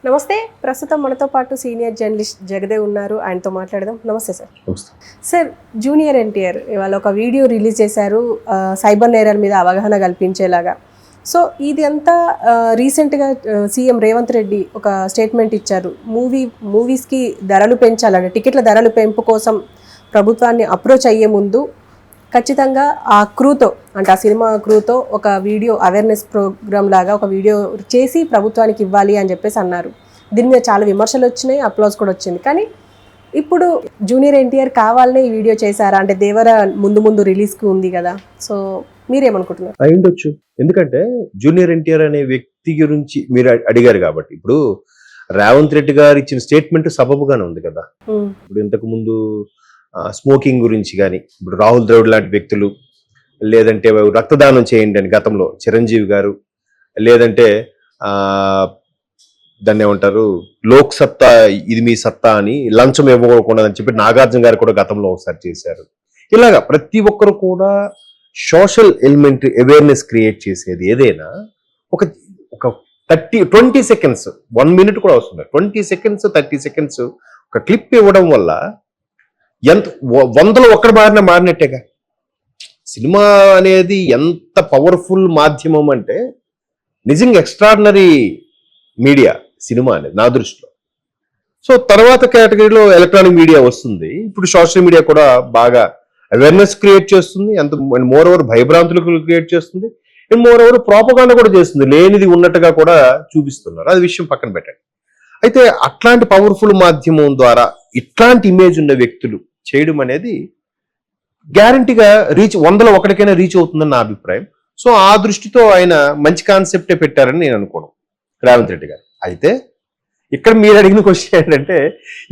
నమస్తే. ప్రస్తుతం మనతో పాటు సీనియర్ జర్నలిస్ట్ జగదేవ్ ఉన్నారు. ఆయనతో మాట్లాడదాం. నమస్తే సార్. సార్, జూనియర్ ఎన్టీఆర్ ఇవాళ ఒక వీడియో రిలీజ్ చేశారు సైబర్ నేరాల మీద అవగాహన కల్పించేలాగా. సో ఇది అంతా రీసెంట్గా సీఎం రేవంత్ రెడ్డి ఒక స్టేట్మెంట్ ఇచ్చారు. మూవీస్కి ధరలు పెంచాలంటే టికెట్ల ధరలు పెంపు కోసం ప్రభుత్వాన్ని అప్రోచ్ అయ్యే ముందు ఖచ్చితంగా ఆ క్రూతో అంటే ఆ సినిమా క్రూతో ఒక వీడియో అవేర్నెస్ ప్రోగ్రామ్ లాగా ఒక వీడియో చేసి ప్రభుత్వానికి ఇవ్వాలి అని చెప్పేసి అన్నారు. దీని మీద చాలా విమర్శలు వచ్చినాయి, అప్లాజ్ కూడా వచ్చింది. కానీ ఇప్పుడు జూనియర్ ఎన్టీఆర్ కావాలనే ఈ వీడియో చేశారా అంటే దేవర ముందు రిలీజ్కి ఉంది కదా, సో మీరేమనుకుంటున్నారు? అయ్యుండొచ్చు. ఎందుకంటే జూనియర్ ఎన్టీఆర్ అనే వ్యక్తి గురించి మీరు అడిగారు కాబట్టి ఇప్పుడు రేవంత్ రెడ్డి గారు ఇచ్చిన స్టేట్మెంట్ సబబుగానే ఉంది కదా. ఇప్పుడు ఇంతకు ముందు స్మోకింగ్ గురించి కానీ ఇప్పుడు రాహుల్ ద్రవిడ్ లాంటి వ్యక్తులు, లేదంటే రక్తదానం చేయండి అని గతంలో చిరంజీవి గారు, లేదంటే దాన్ని ఏమంటారు లోక్ సత్తా ఇది మీ సత్తా అని లంచం ఇవ్వకూడదు అని చెప్పి నాగార్జున గారు కూడా గతంలో ఒకసారి చేశారు. ఇలాగా ప్రతి ఒక్కరు కూడా సోషల్ ఎలిమెంట్ అవేర్నెస్ క్రియేట్ చేసేది ఏదైనా ఒక 20 సెకండ్స్ 1 మినిట్ కూడా వస్తుంది. 20 సెకండ్స్ 30 సెకండ్స్ ఒక క్లిప్ ఇవ్వడం వల్ల ఎంత 100లో ఒక్కడు మారినట్టేగా. సినిమా అనేది ఎంత పవర్ఫుల్ మాధ్యమం అంటే నిజంగా ఎక్స్ట్రాడినరీ మీడియా సినిమా అనేది నా దృష్టిలో. సో తర్వాత కేటగిరీలో ఎలక్ట్రానిక్ మీడియా వస్తుంది. ఇప్పుడు సోషల్ మీడియా కూడా బాగా అవేర్నెస్ క్రియేట్ చేస్తుంది, ఎంత మోర్ ఓవర్ భయభ్రాంతులు క్రియేట్ చేస్తుంది, అండ్ మోర్ ఓవర్ ప్రాపగాండా కూడా చేస్తుంది. లేనిది ఉన్నట్టుగా కూడా చూపిస్తున్నారు. అది విషయం పక్కన పెట్టండి. అయితే అట్లాంటి పవర్ఫుల్ మాధ్యమం ద్వారా ఇట్లాంటి ఇమేజ్ ఉన్న వ్యక్తులు చేయడం అనేది గ్యారంటీగా 100లో ఒకటికైనా రీచ్ అవుతుందని నా అభిప్రాయం. సో ఆ దృష్టితో ఆయన మంచి కాన్సెప్టే పెట్టారని నేను అనుకోను రేవంత్ రెడ్డి గారు. అయితే ఇక్కడ మీరు అడిగిన క్వశ్చన్ ఏంటంటే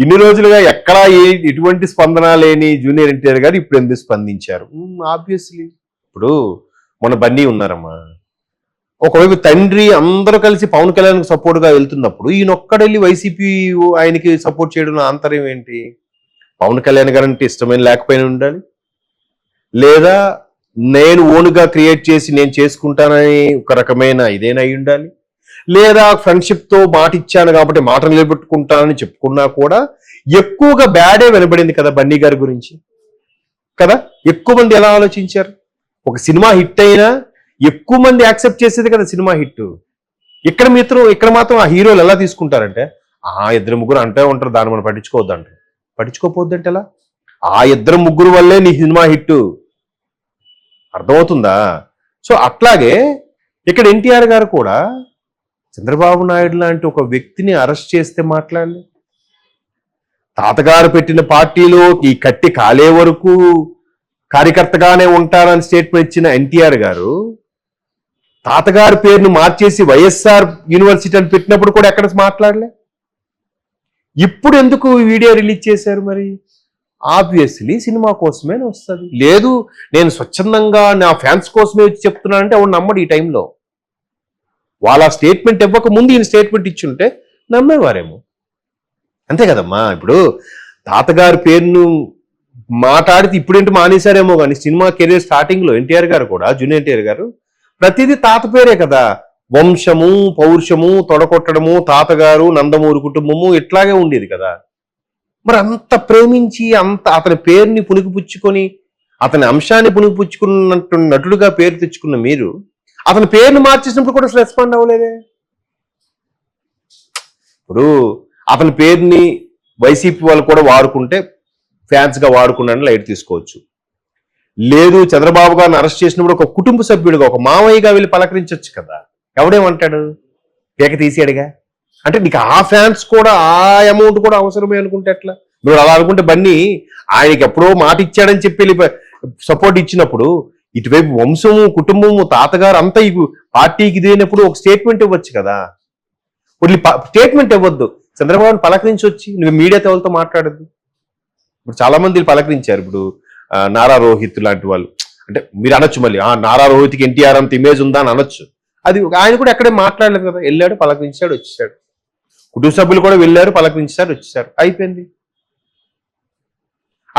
ఇన్ని రోజులుగా ఎక్కడా ఎటువంటి స్పందన లేని జూనియర్ ఎన్టీఆర్ గారు ఇప్పుడు ఎందుకు స్పందించారు? ఆబ్వియస్లీ ఇప్పుడు మన బన్నీ ఉన్నారమ్మా, ఒకవైపు తండ్రి అందరూ కలిసి పవన్ కళ్యాణ్కి సపోర్ట్గా వెళ్తున్నప్పుడు ఈయనొక్కడెళ్ళి వైసీపీ ఆయనకి సపోర్ట్ చేయడం ఆంతర్యం ఏంటి? పవన్ కళ్యాణ్ గారు అంటే ఇష్టమైన లేకపోయినా ఉండాలి, లేదా నేను ఓన్గా క్రియేట్ చేసి నేను చేసుకుంటానని ఒక రకమైన ఇదేనా అయి ఉండాలి, లేదా ఫ్రెండ్షిప్తో మాట ఇచ్చాను కాబట్టి మాట నిలబెట్టుకుంటానని చెప్పుకున్నా కూడా ఎక్కువగా బ్యాడే వినబడింది కదా బన్నీ గారి గురించి కదా. ఎక్కువ మంది ఎలా ఆలోచించారు? ఒక సినిమా హిట్ అయినా ఎక్కువ మంది యాక్సెప్ట్ చేసేది కదా సినిమా హిట్. ఇక్కడ మాత్రం ఆ హీరోలు ఎలా తీసుకుంటారంటే ఇద్దరు ముగ్గురు అంటే ఉంటారు, దాన్ని మనం పట్టించుకోవద్దంటారు. పట్టించుకోపోద్దంటే ఎలా? ఆ ఇద్దరు ముగ్గురు వల్లే నీ సినిమా హిట్, అర్థమవుతుందా? సో అట్లాగే ఇక్కడ ఎన్టీఆర్ గారు కూడా చంద్రబాబు నాయుడు లాంటి ఒక వ్యక్తిని అరెస్ట్ చేస్తే మాట్లాడలే. తాతగారు పెట్టిన పార్టీలో ఈ కట్టి కాలే వరకు కార్యకర్తగానే ఉంటారని స్టేట్మెంట్ ఇచ్చిన ఎన్టీఆర్ గారు తాతగారి పేరును మార్చేసి వైఎస్ఆర్ యూనివర్సిటీ అని పెట్టినప్పుడు కూడా ఎక్కడ మాట్లాడలే. ఇప్పుడు ఎందుకు వీడియో రిలీజ్ చేశారు? మరి ఆబ్వియస్లీ సినిమా కోసమే వస్తుంది. లేదు నేను స్వచ్ఛందంగా నా ఫ్యాన్స్ కోసమే వచ్చి చెప్తున్నానంటే ఎవరు నమ్మడు ఈ టైంలో. వాళ్ళ స్టేట్మెంట్ ఇవ్వక ముందు ఈయన స్టేట్మెంట్ ఇచ్చుంటే నమ్మేవారేమో. అంతే కదమ్మా. ఇప్పుడు తాతగారి పేరును మాట్లాడితే ఇప్పుడేంటి మానేశారేమో కానీ సినిమా కెరీర్ స్టార్టింగ్లో ఎన్టీఆర్ గారు కూడా జూనియర్ ఎన్టీఆర్ గారు ప్రతిదీ తాత పేరే కదా. వంశము పౌరుషము తొడకొట్టడము తాతగారు నందమూరి కుటుంబము ఇట్లాగే ఉండేది కదా. మరి అంత ప్రేమించి అతని పేరుని పుణికిపుచ్చుకొని అతని అంశాన్ని పుణికిపుచ్చుకున్నట్టు నటుడుగా పేరు తెచ్చుకున్న మీరు అతని పేరుని మార్చేసినప్పుడు కూడా రెస్పాండ్ అవ్వలేదే. ఇప్పుడు అతని పేరుని వైసీపీ వాళ్ళు కూడా వాడుకుంటే ఫ్యాన్స్గా వాడుకున్నాడని లైట్ తీసుకోవచ్చు. లేదు చంద్రబాబు గారిని అరెస్ట్ చేసినప్పుడు ఒక కుటుంబ సభ్యుడిగా ఒక మామయ్యగా వెళ్ళి పలకరించవచ్చు కదా. ఎవడేమంటాడు? పేక తీసేడుగా. అంటే నీకు ఆ ఫ్యాన్స్ కూడా ఆ అమౌంట్ కూడా అవసరమే అనుకుంటే ఎట్లా? నువ్వు అలా అనుకుంటే బన్నీ ఆయనకి ఎప్పుడో మాట ఇచ్చాడని చెప్పి సపోర్ట్ ఇచ్చినప్పుడు ఇటువైపు వంశము కుటుంబము తాతగారు అంతా ఈ పార్టీకి ఇదేనప్పుడు ఒక స్టేట్మెంట్ ఇవ్వచ్చు కదా. స్టేట్మెంట్ ఇవ్వద్దు, చంద్రబాబుని పలకరించి వచ్చి నువ్వు మీడియాతో వాళ్ళతో మాట్లాడద్దు. ఇప్పుడు చాలా మంది పలకరించారు. ఇప్పుడు నారా రోహిత్ లాంటి వాళ్ళు అంటే మీరు అనొచ్చు మళ్ళీ నారా రోహిత్కి ఎన్టీఆర్ అంత ఇమేజ్ ఉందా అని అనొచ్చు. అది ఆయన కూడా ఎక్కడే మాట్లాడలేదు కదా. వెళ్ళాడు, పలకరించాడు, వచ్చేసాడు. కుటుంబ సభ్యులు కూడా వెళ్ళారు, పలకరించారు, వచ్చేసారు, అయిపోయింది.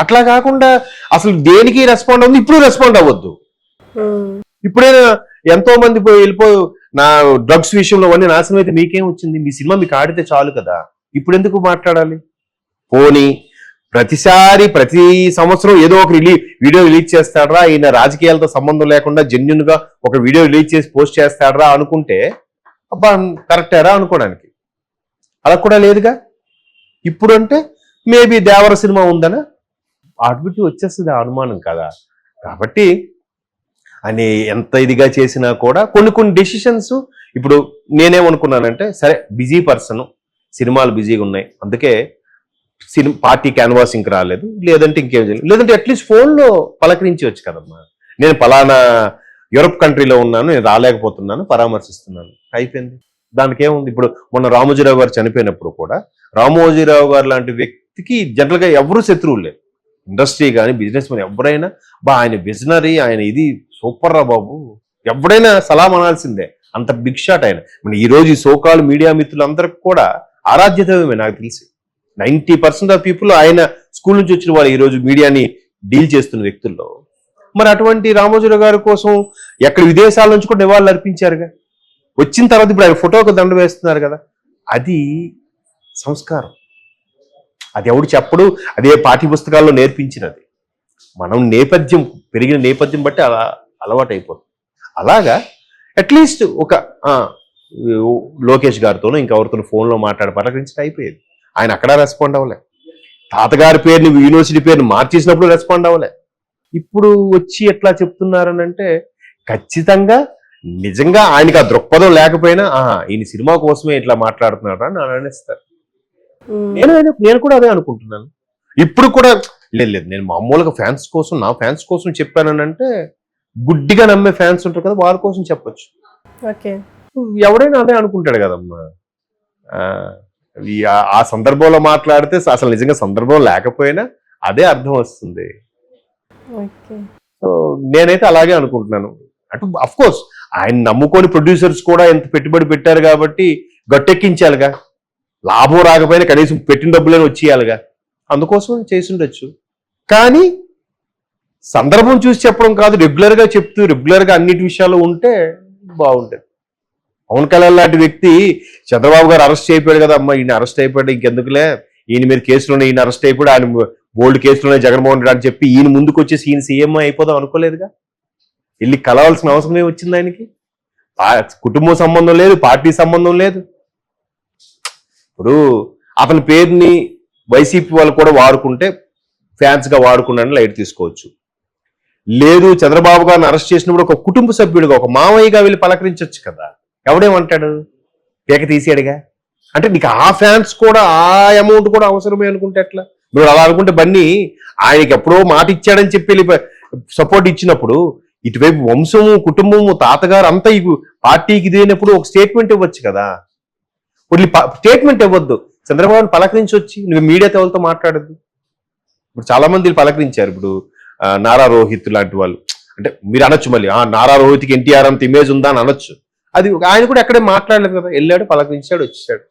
అట్లా కాకుండా అసలు దేనికి రెస్పాండ్ అవ్వద్దు, ఇప్పుడు రెస్పాండ్ అవ్వద్దు. ఇప్పుడైనా ఎంతో మంది వెళ్ళిపోయి నా డ్రగ్స్ విషయంలో అన్ని నాశనం అయితే మీకేం వచ్చింది, మీ సినిమా మీకు ఆడితే చాలు కదా, ఇప్పుడు ఎందుకు మాట్లాడాలి? పోనీ ప్రతిసారి ప్రతి సంవత్సరం ఏదో ఒక వీడియో రిలీజ్ చేస్తాడరా, ఈయన రాజకీయాలతో సంబంధం లేకుండా జెన్యున్ గా ఒక వీడియో రిలీజ్ చేసి పోస్ట్ చేస్తాడరా అనుకుంటే అబ్బా కరెక్టేరా అనుకోవడానికి. అలా కూడా లేదుగా. ఇప్పుడు అంటే మేబీ దేవర సినిమా ఉందనా ఆటోమేటిక్ వచ్చేస్తుంది ఆ అనుమానం కదా. కాబట్టి అని ఎంత ఇదిగా చేసినా కూడా కొన్ని డెసిషన్స్, ఇప్పుడు నేనేమనుకున్నానంటే సరే బిజీ పర్సన్, సినిమాలు బిజీగా ఉన్నాయి, అందుకే పార్టీ క్యాన్వాసింగ్ రాలేదు, లేదంటే ఇంకేం చేయలేదు, లేదంటే అట్లీస్ట్ ఫోన్లో పలకరించవచ్చు కదమ్మా. నేను పలానా యూరప్ కంట్రీలో ఉన్నాను, నేను రాలేకపోతున్నాను, పరామర్శిస్తున్నాను, అయిపోయింది. దానికి ఏముంది? ఇప్పుడు మొన్న రామోజీరావు గారు చనిపోయినప్పుడు కూడా రామోజీరావు గారు లాంటి వ్యక్తికి జనరల్గా ఎవరు శత్రువులు లేరు, ఇండస్ట్రీ కానీ బిజినెస్ మ్యాన్ ఎవరైనా ఆయన విజనరీ, ఆయన ఇది సూపర్ రా బాబు, ఎవడైనా సలాం అనాల్సిందే, అంత బిగ్ షాట్ ఆయన. ఈ రోజు ఈ సోకాల్ మీడియా మిత్రులందరికీ కూడా ఆరాధ్యతమే. నాకు తెలిసి 90% ఆఫ్ పీపుల్ ఆయన స్కూల్ నుంచి వచ్చిన వాళ్ళు ఈ రోజు మీడియాని డీల్ చేస్తున్న వ్యక్తుల్లో. మరి అటువంటి రామోజీరావు గారి కోసం ఎక్కడ విదేశాల నుంచి కూడా నివాళులు అర్పించారుగా. వచ్చిన తర్వాత ఇప్పుడు ఆయన ఫోటోకి దండ వేస్తున్నారు కదా, అది సంస్కారం. అది ఎవడు చెప్పడు, అదే పాఠ్య పుస్తకాల్లో నేర్పించినది. మనం నేపథ్యం, పెరిగిన నేపథ్యం బట్టి అలా అలవాటు అయిపోతుంది. అలాగా అట్లీస్ట్ ఒక లోకేష్ గారితోనో ఇంకెవరితోనో ఫోన్లో మాట్లాడి పలకరించడం అయిపోయేది. ఆయన అక్కడ రెస్పాండ్ అవ్వలే. తాతగారి పేరుని యూనివర్సిటీ పేరుని మార్చేసినప్పుడు రెస్పాండ్ అవ్వలే. ఇప్పుడు వచ్చి ఎట్లా చెప్తున్నారనంటే ఖచ్చితంగా నిజంగా ఆయనకి ఆ దృక్పథం లేకపోయినా ఈయన సినిమా కోసమే ఇట్లా మాట్లాడుతున్నారా అని అనేస్తారు. నేను కూడా అదే అనుకుంటున్నాను. ఇప్పుడు కూడా లేదు, నేను మామూలుగా ఫ్యాన్స్ కోసం, నా ఫ్యాన్స్ కోసం చెప్పానంటే గుడ్డిగా నమ్మే ఫ్యాన్స్ ఉంటారు కదా, వాళ్ళ కోసం చెప్పొచ్చు. ఎవడైనా అదే అనుకుంటాడు కదమ్మా. ఆ సందర్భంలో మాట్లాడితే అసలు నిజంగా సందర్భం లేకపోయినా అదే అర్థం వస్తుంది. సో నేనైతే అలాగే అనుకుంటున్నాను. అటు అఫ్ కోర్స్ ఆయన నమ్ముకొని ప్రొడ్యూసర్స్ కూడా ఎంత పెట్టుబడి పెట్టారు కాబట్టి గట్టెక్కించాలిగా, లాభం రాకపోయినా కనీసం పెట్టిన డబ్బులని వచ్చేయాలిగా, అందుకోసం చేసిండొచ్చు. కానీ సందర్భం చూసి చెప్పడం కాదు, రెగ్యులర్గా చెప్తూ రెగ్యులర్గా అన్నిటి విషయాలు ఉంటే బాగుంటుంది. పవన్ కళ్యాణ్ లాంటి వ్యక్తి చంద్రబాబు గారు అరెస్ట్ అయిపోయాడు కదా, అమ్మ ఈయన అరెస్ట్ అయిపోయాడు ఇంకెందుకులే, ఈయన మీద కేసులోనే ఈయన అరెస్ట్ అయిపోయాడు, ఆయన బోల్డ్ కేసులోనే జగన్మోహన్ రెడ్డి అని చెప్పి ఈయన ముందుకు వచ్చేసి ఈయన సీఎం అయిపోదాం అనుకోలేదుగా. వెళ్ళి కలవాల్సిన అవసరమే వచ్చింది ఆయనకి. కుటుంబం సంబంధం లేదు, పార్టీ సంబంధం లేదు. ఇప్పుడు అతని పేరుని వైసీపీ వాళ్ళు కూడా వాడుకుంటే ఫ్యాన్స్ గా వాడుకున్నాడని లైట్ తీసుకోవచ్చు. లేదు చంద్రబాబు గారిని అరెస్ట్ చేసినప్పుడు ఒక కుటుంబ సభ్యుడిగా, ఒక మామయ్యగా వెళ్ళి పలకరించవచ్చు కదా, ఎవడేమంటాడు, పేక తీసాడుగా. అంటే నీకు ఆ ఫ్యాన్స్ కూడా ఆ అమౌంట్ కూడా అవసరమే అనుకుంటే ఎట్లా? నువ్వు అలా అనుకుంటే బన్నీ ఆయనకి ఎప్పుడో మాట ఇచ్చాడని చెప్పి సపోర్ట్ ఇచ్చినప్పుడు ఇటువైపు వంశము, కుటుంబము, తాతగారు అంతా ఈ పార్టీకి ఇదేనప్పుడు ఒక స్టేట్మెంట్ ఇవ్వచ్చు కదా. ఇప్పుడు స్టేట్మెంట్ ఇవ్వద్దు, చంద్రబాబుని పలకరించి నువ్వు మీడియాతో ఎవరితో మాట్లాడద్దు. ఇప్పుడు చాలా మంది పలకరించారు. ఇప్పుడు నారా రోహిత్ లాంటి వాళ్ళు, అంటే మీరు అనొచ్చు మళ్ళీ నారా రోహిత్కి ఎన్టీఆర్ అంత ఇమేజ్ ఉందా అని అనొచ్చు. అది ఆయన కూడా ఎక్కడే మాట్లాడలేదు కదా, వెళ్ళాడు పలకరించాడు వచ్చేసాడు.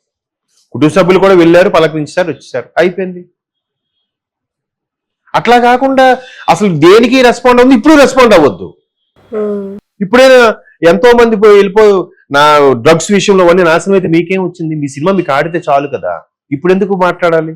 కుటుంబ సభ్యులు కూడా వెళ్ళారు పలకరించారు వచ్చేసారు, అయిపోయింది. అట్లా కాకుండా అసలు దేనికి రెస్పాండ్ అవ్వద్దు, ఇప్పుడు రెస్పాండ్ అవ్వద్దు. ఇప్పుడైనా ఎంతో మంది వెళ్ళిపోయి నా డ్రగ్స్ విషయంలో అన్ని నాశనం అయితే మీకేం వచ్చింది, మీ సినిమా మీకు ఆడితే చాలు కదా, ఇప్పుడు ఎందుకు మాట్లాడాలి?